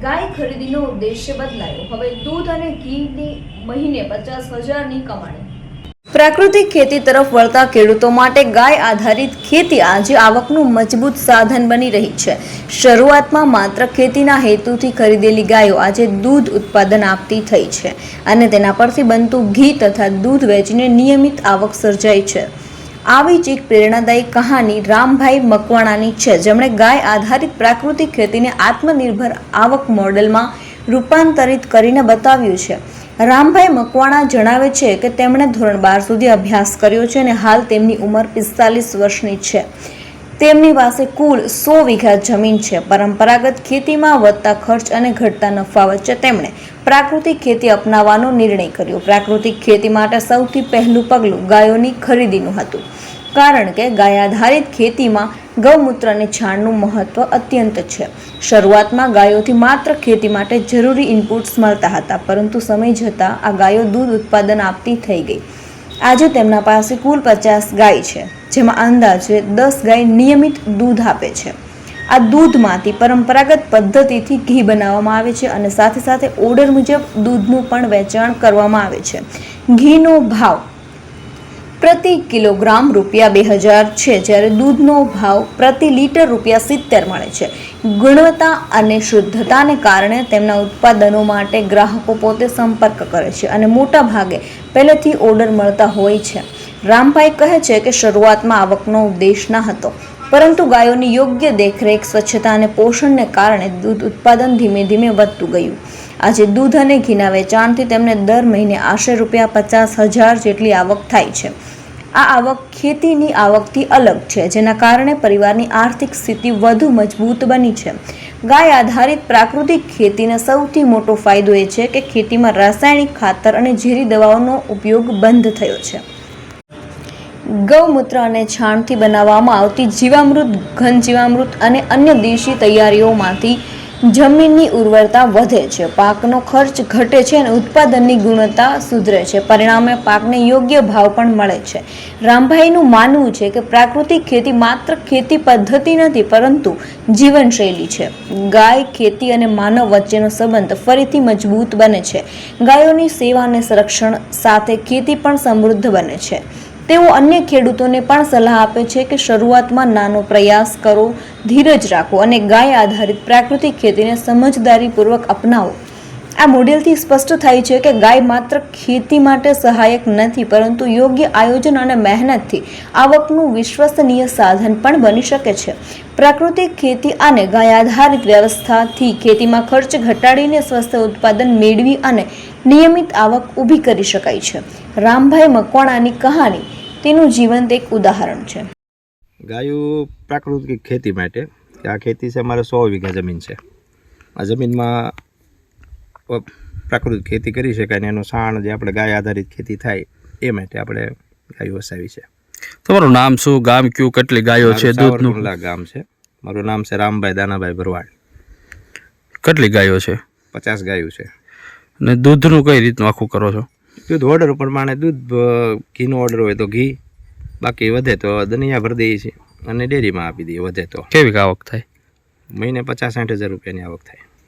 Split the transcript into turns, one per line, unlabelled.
ગાય ખરીદીનો ઉદ્દેશ્ય બદલાયો। હવે દૂધ અને ઘીની મહિને 50,000ની કમાણી। પ્રાકૃતિક ખેતી તરફ વળતા ખેડૂતો માટે ગાય આધારિત ખેતી આજે આવકનું મજબૂત સાધન બની રહી છે। શરૂઆતમાં માત્ર ખેતીના હેતુથી ખરીદેલી ગાયો આજે દૂધ ઉત્પાદન આપતી થઈ છે અને તેના પરથી બનતું ઘી તથા દૂધ વેચીને નિયમિત આવક સર્જાઈ છે। આવી જ એક પ્રેરણાદાયી કહાની રામભાઈ મકવાણાની છે, જેમણે ગાય આધારિત પ્રાકૃતિક ખેતીને આત્મનિર્ભર આવક મોડેલમાં રૂપાંતરિત કરીને બતાવ્યું છે। રામભાઈ મકવાણા જણાવે છે કે તેમણે ધોરણ 12 સુધી અભ્યાસ કર્યો છે અને હાલ તેમની ઉંમર 45 વર્ષની છે। તેમની પાસે કુલ 100 વીઘા જમીન છે। પરંપરાગત ખેતીમાં વધતા ખર્ચ અને ઘટતા નફા વચ્ચે તેમણે પ્રાકૃતિક ખેતી અપનાવવાનો નિર્ણય કર્યો। પ્રાકૃતિક ખેતી માટે સૌથી પહેલું પગલું ગાયોની ખરીદીનું હતું, કારણ કે ગાય આધારિત ખેતીમાં ગૌમૂત્ર અને છાણનું મહત્વ અત્યંત છે। શરૂઆતમાં ગાયોથી માત્ર ખેતી માટે જરૂરી ઇનપુટ્સ મળતા હતા, પરંતુ સમય જતાં આ ગાયો દૂધ ઉત્પાદન આપતી થઈ ગઈ। આજે તેમના પાસે કુલ 50 ગાય છે, જેમાં અંદાજે 10 ગાય નિયમિત દૂધ આપે છે। આ દૂધમાંથી પરંપરાગત પદ્ધતિથી ઘી બનાવવામાં આવે છે અને સાથે સાથે ઓર્ડર મુજબ દૂધનું પણ વેચાણ કરવામાં આવે છે। ઘીનો ભાવ પ્રતિ કિલોગ્રામ ₹2,000 છે, જ્યારે દૂધનો ભાવ પ્રતિ લીટર ₹70 મળે છે। ગુણવત્તા અને શુદ્ધતાને કારણે તેમના ઉત્પાદનો માટે ગ્રાહકો પોતે સંપર્ક કરે છે અને મોટા ભાગે પહેલેથી ઓર્ડર મળતા હોય છે। રામભાઈ કહે છે કે શરૂઆતમાં આવકનો ઉદ્દેશ ન હતો, પરંતુ ગાયોની યોગ્ય દેખરેખ, સ્વચ્છતા અને પોષણને કારણે દૂધ ઉત્પાદન ધીમે ધીમે વધતું ગયું। આજે દૂધ અને ઘીના વેચાણથી તેમને દર મહિને આશરે ₹50,000 જેટલી આવક થાય છે। આ આવક ખેતીની આવકથી અલગ છે, જેના કારણે પરિવારની આર્થિક સ્થિતિ વધુ મજબૂત બની છે। ગાય આધારિત પ્રાકૃતિક ખેતીનો સૌથી મોટો ફાયદો એ છે કે ખેતીમાં રાસાયણિક ખાતર અને ઝેરી દવાઓનો ઉપયોગ બંધ થયો છે। ગૌમૂત્ર અને છાણથી બનાવવામાં આવતી જીવામૃત, ઘન જીવામૃત અને અન્ય દેશી તૈયારીઓમાંથી જમીનની ઉર્વરતા વધે છે, પાકનો ખર્ચ ઘટે છે અને ઉત્પાદનની ગુણવત્તા સુધરે છે। પરિણામે પાકને યોગ્ય ભાવ પણ મળે છે। રામભાઈનું માનવું છે કે પ્રાકૃતિક ખેતી માત્ર ખેતી પદ્ધતિ નથી, પરંતુ જીવનશૈલી છે। ગાય, ખેતી અને માનવ વચ્ચેનો સંબંધ ફરીથી મજબૂત બને છે। ગાયોની સેવા અને સંરક્ષણ સાથે ખેતી પણ સમૃદ્ધ બને છે। તેઓ અન્ય ખેડૂતોને પણ સલાહ આપે છે કે શરૂઆતમાં નાનો પ્રયાસ કરો, ધીરજ રાખો અને ગાય આધારિત પ્રાકૃતિક ખેતીને સમજદારીપૂર્વક અપનાવો। આ મોડેલથી સ્પષ્ટ થાય છે કે ગાય માત્ર ખેતી માટે સહાયક નથી, પરંતુ યોગ્ય આયોજન અને મહેનતથી આવકનું વિશ્વસનીય સાધન પણ બની શકે છે। પ્રાકૃતિક ખેતી અને ગાય આધારિત વ્યવસ્થાથી ખેતીમાં ખર્ચ ઘટાડીને સ્વસ્થ ઉત્પાદન મેળવી અને નિયમિત આવક ઊભી કરી શકાય છે। રામભાઈ મકવાણાની કહાની તેનું જીવંત એક ઉદાહરણ છે।
ગાયું પ્રાકૃતિક ખેતી માટે આ ખેતી છે, અમારે 100 વીઘા જમીન છે। આ જમીનમાં પ્રાકૃતિક ખેતી કરી શકાય અને એનું છાણ જે આપણે ગાય આધારિત ખેતી થાય એ માટે આપણે ગાયો વસાવી છે।
તમારું નામ શું, ગામ કયું, કેટલી ગાયો છે? દૂધનું
ગામ છે, મારું નામ છે રામભાઈ દાનાભાઈ ભરવાડ।
કેટલી ગાયો છે?
50 ગાયો છે।
અને દૂધનું કઈ રીતનું આખું કરો છો?
દૂધ ઓર્ડર પ્રમાણે દૂધ, ઘીનો ઓર્ડર હોય તો ઘી, બાકી વધે તો દનિયા ભરી દઈએ છીએ અને ડેરીમાં આપી દઈએ। વધે તો
કેવી આવક થાય?
મહિને 50-60 હજાર રૂપિયાની આવક થાય।